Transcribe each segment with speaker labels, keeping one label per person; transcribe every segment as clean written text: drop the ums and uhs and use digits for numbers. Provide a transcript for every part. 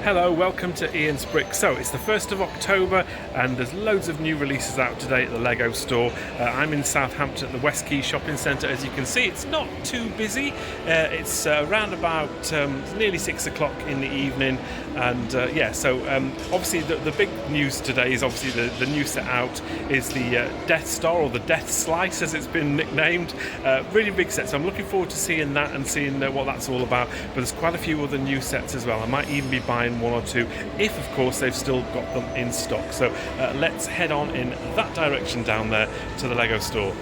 Speaker 1: Hello, welcome to Ian's Brick. So it's the 1st of October and there's loads of new releases out today at the Lego store. I'm in Southampton at the West Quay Shopping Centre. As you can see, it's not too busy. It's around about nearly 6 o'clock in the evening. And obviously the big news today is obviously the new set out is the Death Star, or the Death Slice as it's been nicknamed. Really big set, so I'm looking forward to seeing that and seeing what that's all about. But there's quite a few other new sets as well. I might even be buying one or two, if of course they've still got them in stock. So let's head on in that direction down there to the Lego store.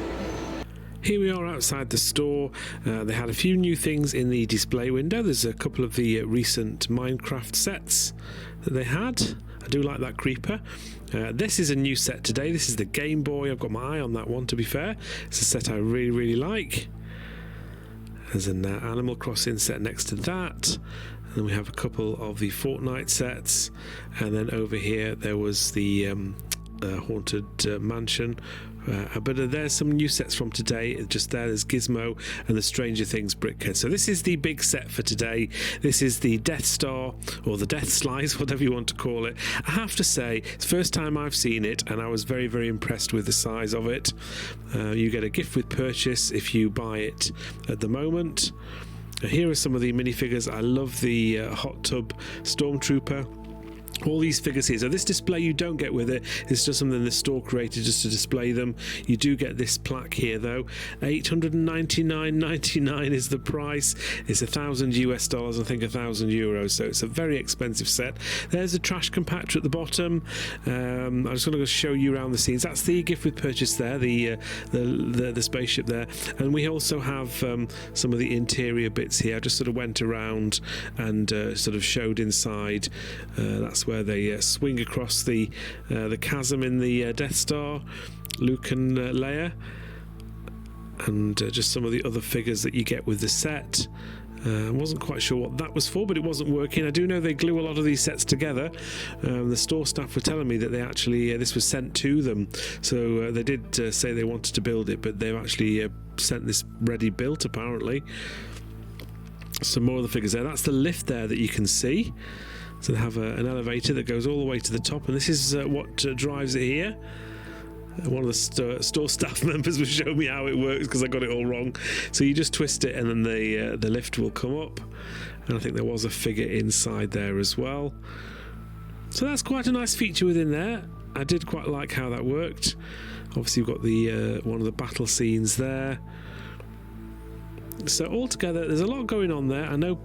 Speaker 1: Here we are outside the store. They had a few new things in the display window. There's a couple of the recent Minecraft sets that they had. I do like that creeper. This is a new set today. This is the Game Boy. I've got my eye on that one, to be fair. It's a set I really like. There's an Animal Crossing set next to that. And then we have a couple of the Fortnite sets. And then over here there was the Haunted Mansion. But there's some new sets from today. Just there's Gizmo and the Stranger Things Brickheads. So this is the big set for today. This is the Death Star, or the Death Slice, whatever you want to call it. I have to say, it's the first time I've seen it, and I was very impressed with the size of it. You get a gift with purchase if you buy it at the moment. Here are some of the minifigures. I love the Hot Tub Stormtrooper. All these figures here. So this display you don't get with it. It's just something the store created just to display them. You do get this plaque here though. $899.99 is the price. It's $1,000 US, I think €1,000. So it's a very expensive set. There's a trash compactor at the bottom. I'm just going to show you around the scenes. That's the gift with purchase there. The spaceship there. And we also have some of the interior bits here. I just sort of went around and sort of showed inside. That's where they swing across the chasm in the Death Star, Luke and Leia, and just some of the other figures that you get with the set. I wasn't quite sure what that was for, but it wasn't working. I do know they glue a lot of these sets together. The store staff were telling me that they actually this was sent to them, so they did say they wanted to build it, but they've actually sent this ready built apparently. Some more of the figures there. That's the lift there that you can see. So they have an elevator that goes all the way to the top, and this is what drives it here. One of the store staff members was showing me how it works because I got it all wrong. So you just twist it and then the lift will come up. And I think there was a figure inside there as well. So that's quite a nice feature within there. I did quite like how that worked. Obviously you've got the one of the battle scenes there. So altogether, there's a lot going on there. I know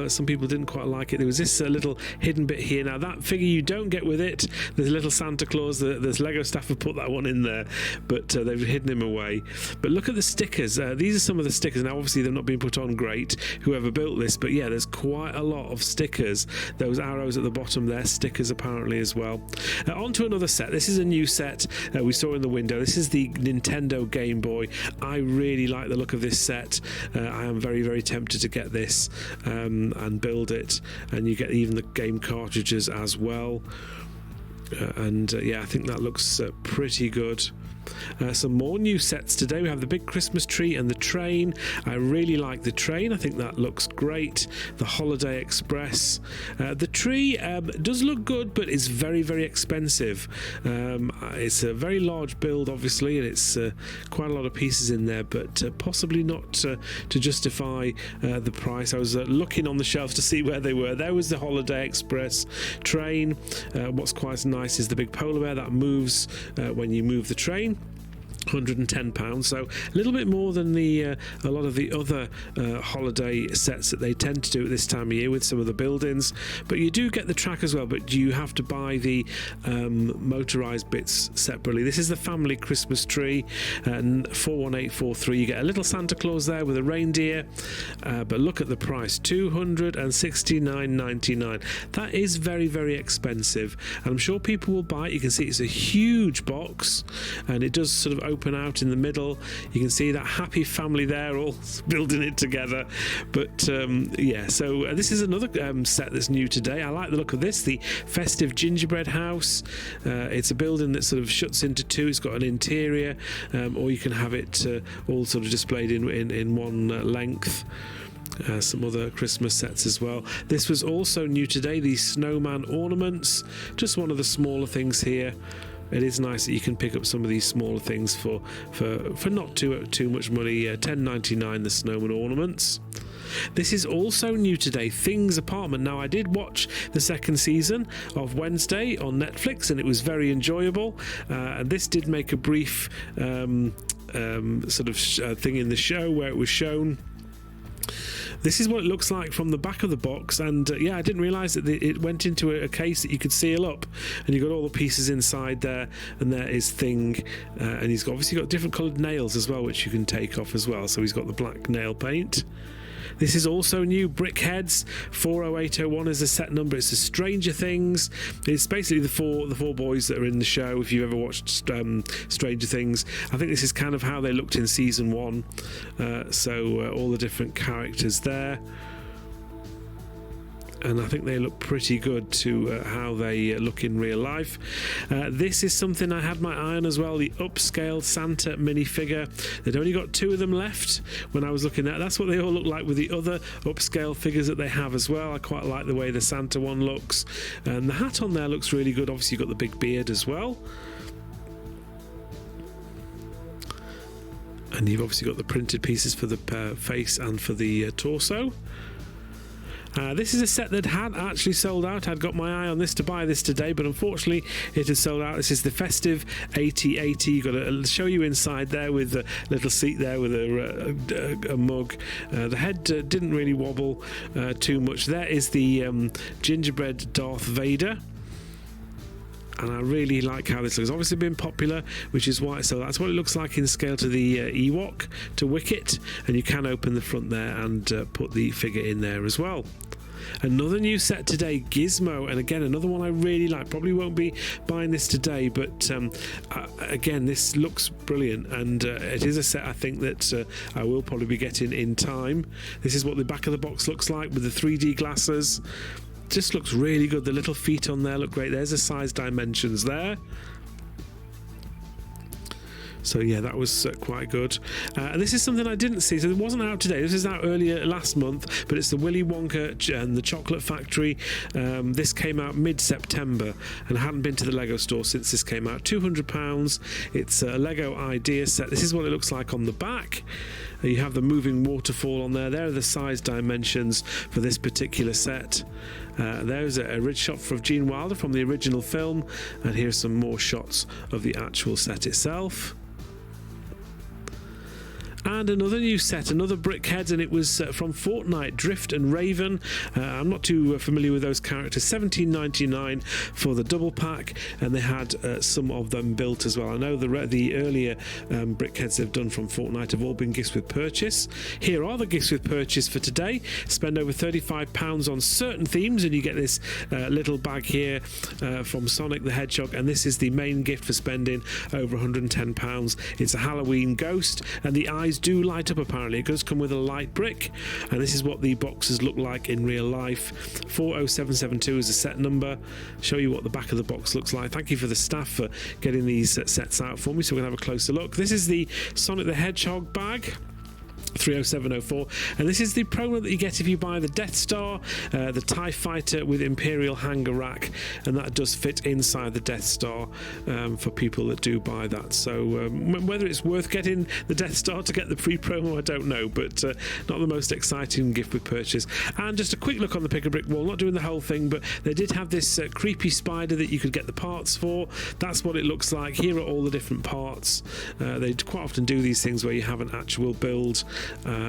Speaker 1: some people didn't quite like it. There was this little hidden bit here. Now that figure you don't get with it. There's a little Santa Claus. There's Lego staff have put that one in there, but they've hidden him away. But look at the stickers. These are some of the stickers. Now obviously they've not been put on great, whoever built this, but yeah, there's quite a lot of stickers. Those arrows at the bottom there, stickers apparently as well. On to another set. This is a new set we saw in the window. This is the Nintendo Game Boy. I really like the look of this set. I am very tempted to get this and build it, and you get even the game cartridges as well. I think that looks pretty good. Some more new sets today. We have the big Christmas tree and the train. I really like the train. I think that looks great. The Holiday Express. The tree does look good, but it's very expensive. It's a very large build, obviously, and it's quite a lot of pieces in there, but possibly not to justify the price. I was looking on the shelves to see where they were. There was the Holiday Express train. What's quite nice is the big polar bear that moves when you move the train. £110, so a little bit more than a lot of the other holiday sets that they tend to do at this time of year with some of the buildings. But you do get the track as well, but you have to buy the motorised bits separately. This is the family Christmas tree, and 41843. You get a little Santa Claus there with a reindeer, but look at the price, $269.99. That is very expensive, and I'm sure people will buy it. You can see it's a huge box, and it does sort of open out in the middle. You can see that happy family there all building it together. But this is another set that's new today. I like the look of this, the festive gingerbread house. It's a building that sort of shuts into two. It's got an interior, or you can have it all sort of displayed in one length. Some other Christmas sets as well. This was also new today, these snowman ornaments. Just one of the smaller things here. It is nice that you can pick up some of these smaller things for not too much money. $10.99 the snowman ornaments. This is also new today, Things Apartment. Now, I did watch the second season of Wednesday on Netflix, and it was very enjoyable. And this did make a brief thing in the show where it was shown. This is what it looks like from the back of the box, and yeah, I didn't realise that it went into a case that you could seal up, and you've got all the pieces inside there, and there is Thing, and he's obviously got different coloured nails as well, which you can take off as well, so he's got the black nail paint. This is also new, Brickheads. 40801 is the set number. It's the Stranger Things. It's basically the four boys that are in the show. If you've ever watched Stranger Things, I think this is kind of how they looked in season 1. All the different characters there. And I think they look pretty good to how they look in real life. This is something I had my eye on as well, the upscale Santa minifigure. They'd only got 2 of them left when I was looking at. That's what they all look like with the other upscale figures that they have as well. I quite like the way the Santa one looks. And the hat on there looks really good. Obviously, you've got the big beard as well. And you've obviously got the printed pieces for the face and for the torso. This is a set that had actually sold out. I'd got my eye on this to buy this today, but unfortunately it has sold out. This is the Festive 8080. You've got to show you inside there with a little seat there with a mug. The head didn't really wobble too much. There is the gingerbread Darth Vader. And I really like how this looks. It's obviously been popular, which is why. So that's what it looks like in scale to the Ewok, to Wicket. And you can open the front there and put the figure in there as well. Another new set today, Gizmo, and again another one I really like. Probably won't be buying this today, but again, this looks brilliant, and it is a set I think that I will probably be getting in time. This is what the back of the box looks like with the 3D glasses. Just looks really good. The little feet on there look great. There's the size dimensions there. So yeah, that was quite good. And this is something I didn't see. So it wasn't out today. This is out earlier last month, but it's the Willy Wonka and the Chocolate Factory. This came out mid-September and I hadn't been to the Lego store since this came out. £200. It's a Lego idea set. This is what it looks like on the back. You have the moving waterfall on there. There are the size dimensions for this particular set. There's a ridge shot from Gene Wilder from the original film, and here's some more shots of the actual set itself. And another new set, another Brickheads, and it was from Fortnite, Drift and Raven. I'm not too familiar with those characters. $17.99 for the double pack, and they had some of them built as well. I know the earlier Brickheads they've done from Fortnite have all been gifts with purchase. Here are the gifts with purchase for today. Spend over £35 on certain themes, and you get this little bag here from Sonic the Hedgehog, and this is the main gift for spending over £110. It's a Halloween ghost, and the eyes do light up apparently. It does come with a light brick, and this is what the boxes look like in real life. 40772 is the set number. Show you what the back of the box looks like. Thank you for the staff for getting these sets out for me, so we're going to have a closer look. This is the Sonic the Hedgehog bag. 30704, and this is the promo that you get if you buy the Death Star, the TIE Fighter with Imperial hanger rack, and that does fit inside the Death Star for people that do buy that. So whether it's worth getting the Death Star to get the pre-promo, I don't know, but not the most exciting gift with purchase. And just a quick look on the Pick a Brick wall, not doing the whole thing, but they did have this creepy spider that you could get the parts for. That's what it looks like. Here are all the different parts. They quite often do these things where you have an actual build.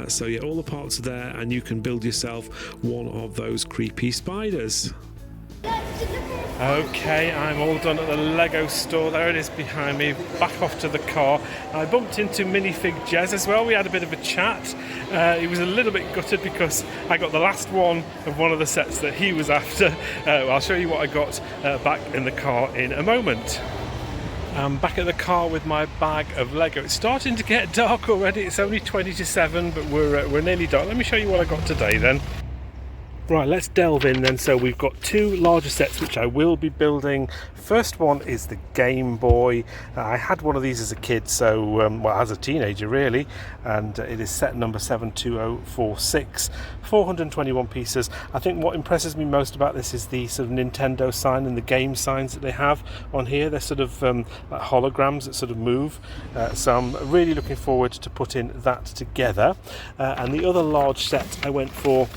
Speaker 1: So yeah, all the parts are there, and you can build yourself one of those creepy spiders. Okay, I'm all done at the Lego store. There it is behind me. Back off to the car. I bumped into Minifig Jez as well. We had a bit of a chat. He was a little bit gutted because I got the last one of one of the sets that he was after. I'll show you what I got back in the car in a moment. I'm back at the car with my bag of Lego. It's starting to get dark already. It's only 20 to 7, but we're nearly done. Let me show you what I got today then. Right, let's delve in then. So we've got two larger sets which I will be building. First one is the Game Boy. I had one of these as a kid, so well, as a teenager really, and it is set number 72046, 421 pieces. I think what impresses me most about this is the sort of Nintendo sign and the game signs that they have on here. They're sort of like holograms that sort of move, so I'm really looking forward to putting that together. And the other large set I went for,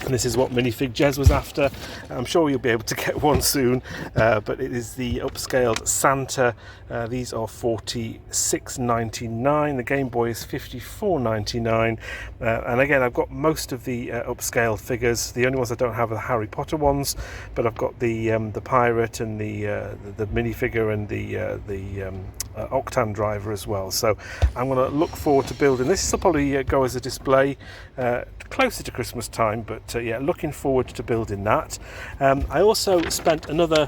Speaker 1: and this is what Minifig Jez was after. I'm sure you'll be able to get one soon, but it is the upscaled Santa. These are $46.99. The Game Boy is $54.99. And again, I've got most of the upscaled figures. The only ones I don't have are the Harry Potter ones, but I've got the pirate and the minifigure and the Octan driver as well. So I'm going to look forward to building this. This will probably go as a display closer to Christmas time, but yeah, looking forward to building that. I also spent another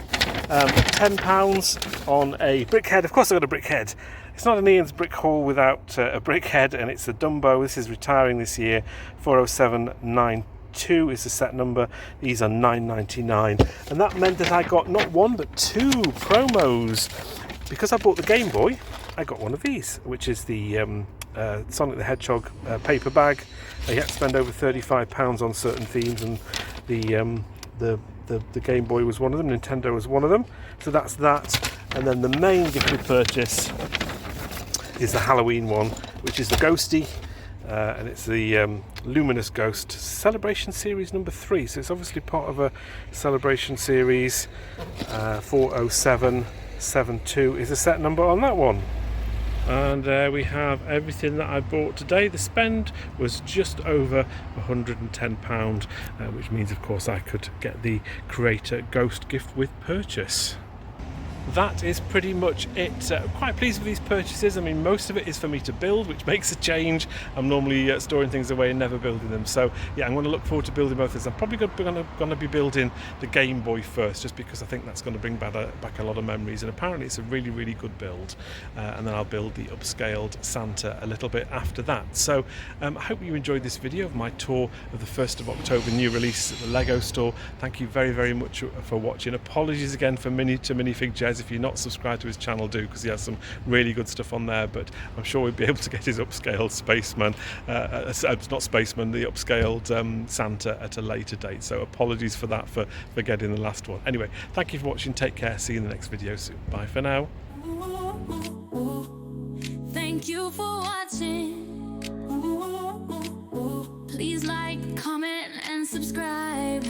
Speaker 1: £10 on a Brickhead. Of course I got a Brickhead. It's not an Ian's Brick Haul without a Brickhead, and it's a Dumbo. This is retiring this year. 40792 is the set number. These are $9.99, and that meant that I got not one but two promos. Because I bought the Game Boy, I got one of these, which is the Sonic the Hedgehog paper bag. You have to spend over £35 on certain themes, and the Game Boy was one of them. Nintendo was one of them. So that's that. And then the main gifted purchase is the Halloween one, which is the Ghosty. And it's the Luminous Ghost Celebration Series number 3. So it's obviously part of a celebration series. 40772 is the set number on that one. And there we have everything that I bought today. The spend was just over £110, which means of course I could get the Creator Ghost gift with purchase. That is pretty much it. Quite pleased with these purchases. I mean, most of it is for me to build, which makes a change. I'm normally storing things away and never building them. So yeah, I'm going to look forward to building both of these. I'm probably going to be building the Game Boy first, just because I think that's going to bring back a lot of memories. And apparently it's a really, really good build. And then I'll build the upscaled Santa a little bit after that. So I hope you enjoyed this video of my tour of the 1st of October new release at the Lego store. Thank you very, very much for watching. Apologies again for Minifig Jez. If you're not subscribed to his channel, do, because he has some really good stuff on there, but I'm sure we'll be able to get his upscaled Spaceman, not Spaceman, the upscaled Santa at a later date. So apologies for that, for getting the last one. Anyway, thank you for watching. Take care. See you in the next video soon. Bye for now.
Speaker 2: Thank you for watching. Please like, comment and subscribe.